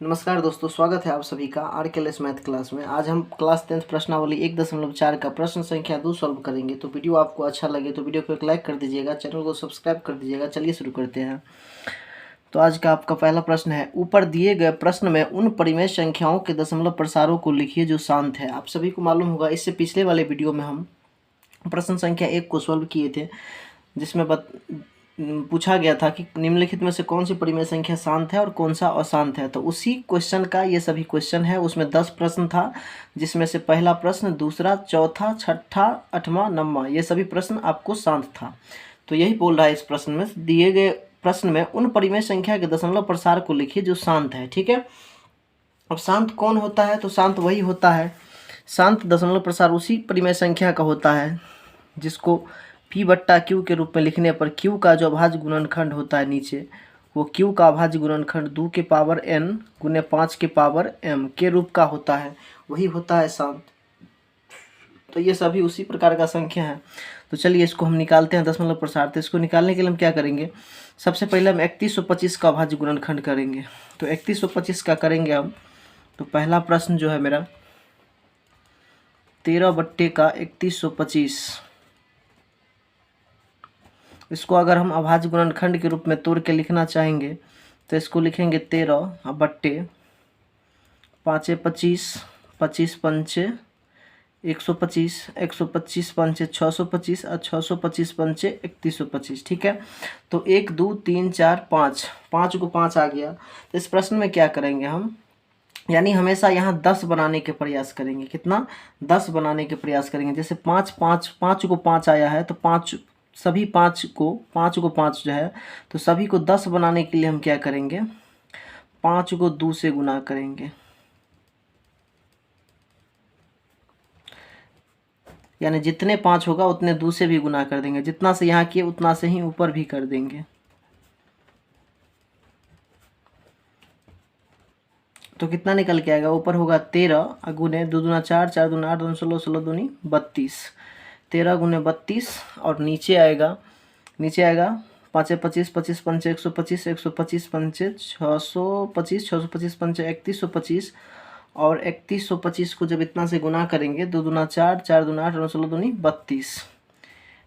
नमस्कार दोस्तों, स्वागत है आप सभी का RKLS मैथ क्लास में। आज हम क्लास 10th प्रश्नावली 1.4 का प्रश्न संख्या 2 सॉल्व करेंगे। तो वीडियो आपको अच्छा लगे तो वीडियो को एक लाइक कर दीजिएगा, चैनल को सब्सक्राइब कर दीजिएगा। चलिए शुरू करते हैं। तो आज का आपका पहला प्रश्न है, ऊपर दिए गए प्रश्न में उन परिमेय संख्याओं के दशमलव प्रसारों को लिखिए जो शांत है। आप सभी को मालूम होगा, इससे पिछले वाले वीडियो में हम प्रश्न संख्या 1 को सॉल्व किए थे, जिसमें पूछा गया था कि निम्नलिखित में से कौन सी परिमेय संख्या शांत है और कौन सा अशांत है। तो उसी क्वेश्चन का ये सभी क्वेश्चन है। उसमें 10 प्रश्न था, जिसमें से पहला प्रश्न, दूसरा, चौथा, छठा, 8वां, 9वां, ये सभी प्रश्न आपको शांत था। तो यही बोल रहा है इस प्रश्न में, दिए गए प्रश्न में उन परिमेय संख्या के दशमलव प्रसार को लिखिए जो शांत है। ठीक है, अब शांत कौन होता है? तो शांत वही होता है, शांत दशमलव प्रसार उसी परिमेय संख्या का होता है जिसको P/Q के रूप में लिखने पर Q का जो अभाज्य गुणनखंड होता है नीचे, वो Q का अभाज्य गुणनखंड 2 के पावर n गुने 5 के पावर m के रूप का होता है, वही होता है शांत। तो ये सभी उसी प्रकार का संख्या है। तो चलिए इसको हम निकालते हैं दशमलव प्रसार। तो इसको निकालने के लिए हम क्या करेंगे, सबसे पहले हम 3125 का अभाज्य गुणनखंड करेंगे। तो 3125 का करेंगे हम। तो पहला प्रश्न जो है मेरा 13/3125, इसको अगर हम अभाज्य गुणनखंड के रूप में तोड़ के लिखना चाहेंगे तो इसको लिखेंगे 13 बट्टे 5 25, 25 पंचे 125, 125 पंचे 625 और 625 पंचे 3125। ठीक है, तो 1 2 3 4 5, 5 को 5 आ गया। तो इस प्रश्न में क्या करेंगे हम, यानी हमेशा यहाँ 10 बनाने के प्रयास करेंगे। कितना? 10 बनाने के प्रयास करेंगे। जैसे 5 5 5 को 5 आया है, तो 5 सभी 5 को 5 जो है, तो सभी को 10 बनाने के लिए हम क्या करेंगे, 5 को 2 से गुना करेंगे। यानी जितने 5 होगा उतने 2 से भी गुना कर देंगे। जितना से यहाँ किए उतना से ही ऊपर भी कर देंगे। तो कितना निकल के आएगा, ऊपर होगा 13 गुने 2 दूना 4, 4 दूना 8, 2 16, 16 दूनी 32, 13 गुने 32। और नीचे आएगा 5 25, 25 पंचे 125, 125 पंचे 625, 625 पंचे 3125। और 3125 को जब इतना से गुना करेंगे, 2 दूना 4, 4 दूना 8, 2 16 दूनी 32,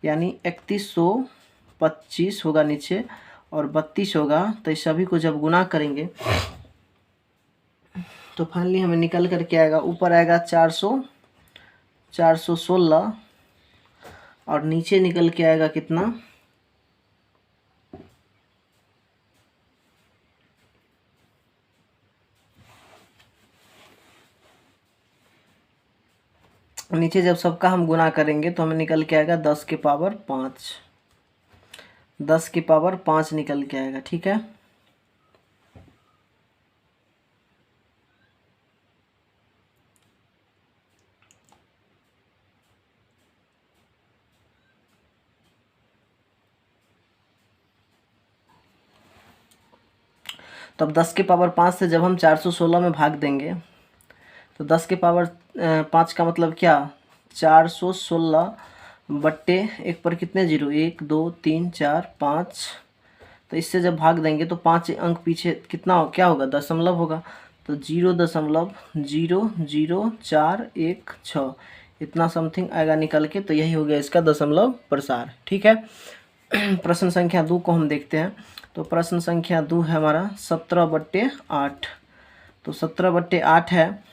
यानी 3125 होगा नीचे और 32 होगा। तो इस सभी को जब गुना करेंगे तो फाइनली हमें निकल कर के आएगा, ऊपर आएगा 416 और नीचे निकल के आएगा कितना, नीचे जब सबका हम गुना करेंगे तो हमें निकल के आएगा 10 के पावर 5, 10 के पावर 5 निकल के आएगा। ठीक है, तो अब 10 के पावर 5 से जब हम 416 में भाग देंगे तो 10 के पावर 5 का मतलब क्या, 416 बट्टे 1 पर कितने जीरो, 1 2 3 4 5। तो इससे जब भाग देंगे तो 5 अंक पीछे कितना क्या होगा, दशमलव होगा। तो 0.0041 इतना समथिंग आएगा निकल के। तो यही हो गया इसका दशमलव प्रसार। ठीक है, प्रश्न संख्या 2 को हम देखते हैं। तो प्रश्न संख्या 2 है हमारा 17/8। तो 17/8 है,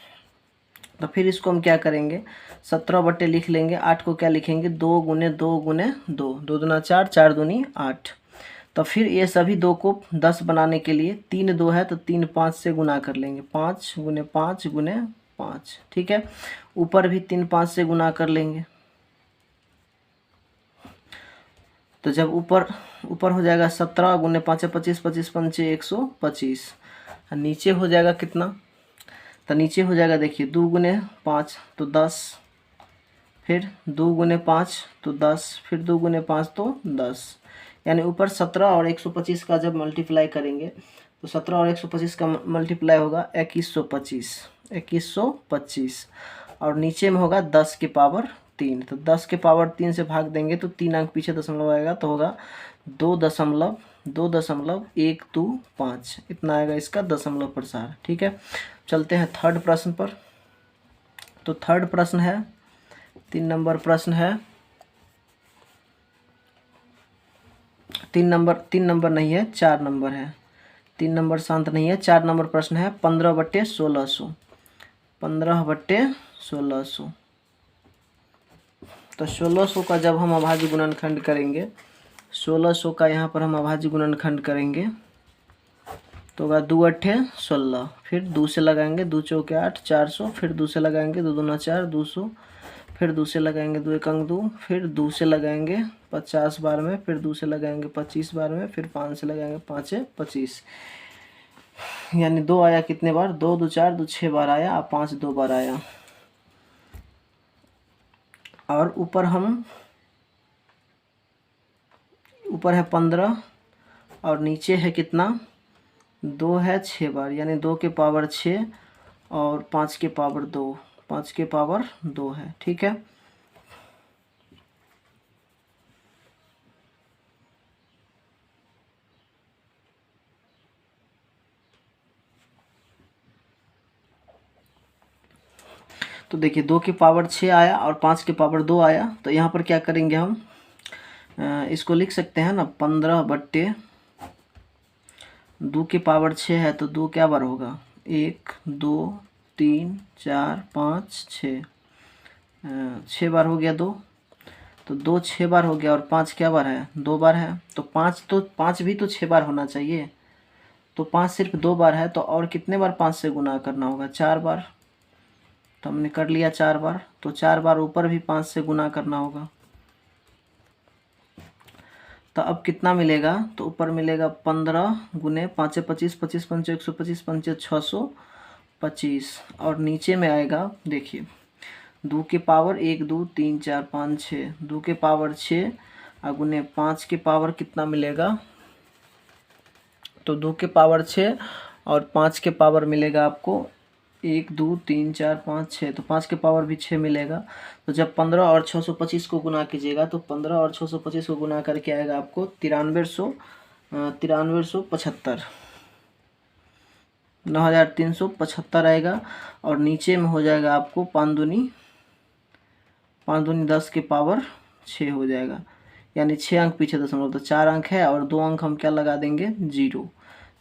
तो फिर इसको हम क्या करेंगे, 17 बट्टे लिख लेंगे, 8 को क्या लिखेंगे, 2 गुने 2 गुने 2, 2 दूना 4, 4 दूनी 8। तो फिर ये सभी 2 को 10 बनाने के लिए 3 2 है तो 3 5 से गुना कर लेंगे, 5 गुने 5 गुने 5। ठीक है, ऊपर भी 3 5 से गुना कर लेंगे। तो जब ऊपर हो जाएगा 17 गुने 5 25, 25 पंचे 125। नीचे हो जाएगा कितना, तो नीचे हो जाएगा, देखिए 2 गुने 5 तो 10, फिर 2 गुने 5 तो 10, फिर 2 गुने 5 तो 10। यानी ऊपर 17 और 125 का जब मल्टीप्लाई करेंगे तो 17 और 125 का मल्टीप्लाई होगा 2125। और नीचे में होगा 10 के पावर 3। तो 10 के पावर 3 से भाग देंगे तो 3 अंक पीछे दशमलव आएगा, तो होगा 2.3 2.125 इतना आएगा इसका दशमलव प्रसार। ठीक है, चलते हैं थर्ड प्रश्न पर। तो थर्ड प्रश्न है, 3 नंबर प्रश्न है, 3 नंबर नहीं है, 4 नंबर है। 3 नंबर शांत नहीं है, 4 नंबर प्रश्न है। 15/1600, 15/1600। तो 1600 का जब हम अभाज्य गुणनखंड करेंगे, 1600 का यहाँ पर हम अभाज्य गुणनखंड करेंगे तो होगा 2 अट्ठे 16, फिर 2 से लगाएंगे, 2 चौके 8, 400, फिर 2 से लगाएंगे, 2 दूना 4, 200, फिर 2 से लगाएंगे, 2 एकंग 2, फिर 2 से लगाएंगे 50 बार में, फिर 2 से लगाएंगे 25 बार में, फिर 5 से लगाएंगे 5 25, यानी 2 आया कितने बार, 2 2 4, 2 6 बार आया, और 5 2 बार आया। और ऊपर है 15 और नीचे है कितना, 2 है 6 बार, यानी 2 के पावर 6 और 5 के पावर 2, 5 के पावर 2 है। ठीक है, तो देखिए 2 के पावर 6 आया और 5 के पावर 2 आया। तो यहाँ पर क्या करेंगे हम, इसको लिख सकते हैं ना, 15/2 के पावर 6 है तो 2 क्या बार होगा, 1 2 3 4 5 6, 6 बार हो गया 2, तो 2 6 बार हो गया, और 5 क्या बार है, 2 बार है। तो 5 भी तो 6 बार होना चाहिए, तो 5 सिर्फ 2 बार है, तो और कितने बार 5 से गुना करना होगा, 4 बार। तो हमने कर लिया 4 बार, तो 4 बार ऊपर भी 5 से गुना करना होगा। तो अब कितना मिलेगा, तो ऊपर मिलेगा 15 गुने 5 25, 25 5 125, 5 625, और नीचे में आएगा देखिए 2 के पावर 1 2 3 4 5 6, 2 के पावर 6 और गुने 5 के पावर कितना मिलेगा, तो 2 के पावर 6 और 5 के पावर मिलेगा आपको 1 2 3 4 5 6, तो 5 के पावर भी 6 मिलेगा। तो जब 15 और 625 को गुना कीजिएगा तो 15 और 625 को गुना करके आएगा आपको 9375, 9375 आएगा। और नीचे में हो जाएगा आपको 5 दूनी 10 के पावर 6 हो जाएगा, यानी 6 अंक पीछे दशमलव, तो 4 अंक है और 2 अंक हम क्या लगा देंगे, 0,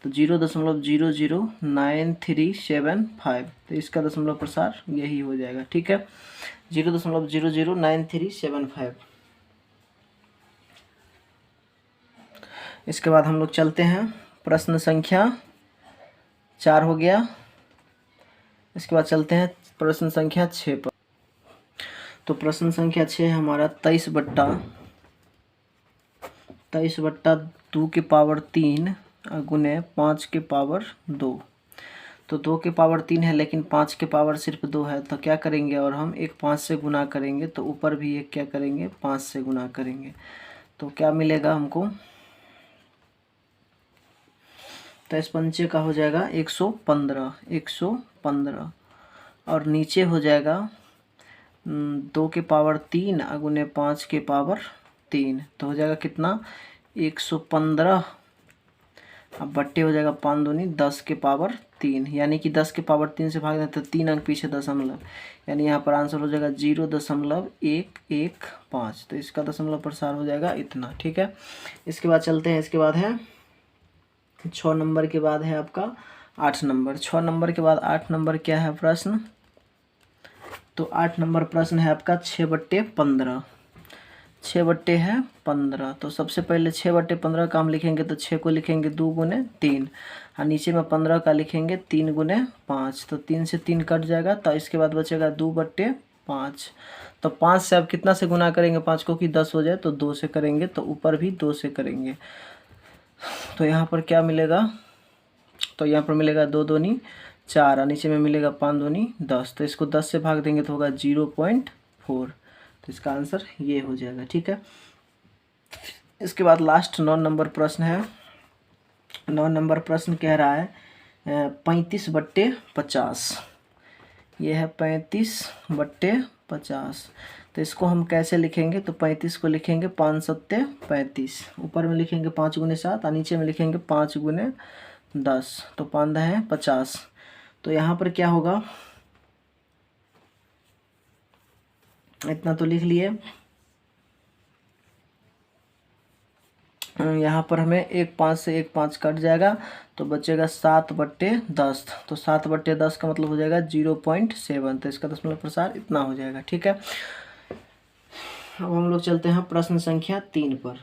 तो 0.009375, तो इसका दशमलव प्रसार यही हो जाएगा। ठीक है, 0.009375। इसके बाद हम लोग चलते हैं प्रश्न संख्या 4 हो गया। इसके बाद चलते हैं प्रश्न संख्या 6 पर। तो प्रश्न संख्या 6 है हमारा 23/2 के पावर 3 गुने 5 के पावर 2। तो 2 के पावर 3 है लेकिन 5 के पावर सिर्फ 2 है, तो क्या करेंगे, और हम एक 5 से गुना करेंगे, तो ऊपर भी एक क्या करेंगे, 5 से गुना करेंगे, तो क्या मिलेगा हमको, तो इस पंचे का हो जाएगा 115, और नीचे हो जाएगा 2 के पावर 3 गुने 5 के पावर 3, तो हो जाएगा कितना, 115, अब बट्टे हो जाएगा 5 दूनी 10 के पावर 3, यानी कि 10 के पावर 3 से भाग दें तो 3 अंक पीछे दशमलव, यानी यहाँ पर आंसर हो जाएगा 0.115, तो इसका दशमलव प्रसार हो जाएगा इतना। ठीक है, इसके बाद चलते हैं, इसके बाद है 6 नंबर के बाद है आपका 8 नंबर। 6 नंबर के बाद 8 नंबर क्या है प्रश्न, तो 8 नंबर प्रश्न है आपका 6/15, 6/15। तो सबसे पहले 6/15 का हम लिखेंगे तो 6 को लिखेंगे 2 गुने 3, और नीचे में 15 का लिखेंगे 3 गुने 5, तो 3 से 3 कट जाएगा, तो इसके बाद बचेगा 2/5। तो 5 से अब कितना से गुना करेंगे 5 को कि 10 हो जाए, तो 2 से करेंगे, तो ऊपर भी 2 से करेंगे, तो यहाँ पर क्या मिलेगा, तो यहाँ पर मिलेगा 2 दूनी 4, और नीचे में मिलेगा 5 दूनी 10, तो इसको 10 से भाग देंगे तो होगा 0.4, तो इसका आंसर ये हो जाएगा। ठीक है, इसके बाद लास्ट 9 नंबर प्रश्न है। 9 नंबर प्रश्न कह रहा है 35/50, ये है 35/50। तो इसको हम कैसे लिखेंगे, तो 35 को लिखेंगे 5 सत्ते 35, ऊपर में लिखेंगे 5 गुने 7 और नीचे में लिखेंगे 5 गुने 10, तो 5 है 50। तो यहाँ पर क्या होगा, इतना तो लिख लिए। यहाँ पर हमें एक 5 से एक 5 कट जाएगा तो बचेगा 7/10, तो 7/10 का मतलब हो जाएगा 0.7, तो इसका दशमलव प्रसार इतना हो जाएगा। ठीक है, अब हम लोग चलते हैं प्रश्न संख्या 3 पर।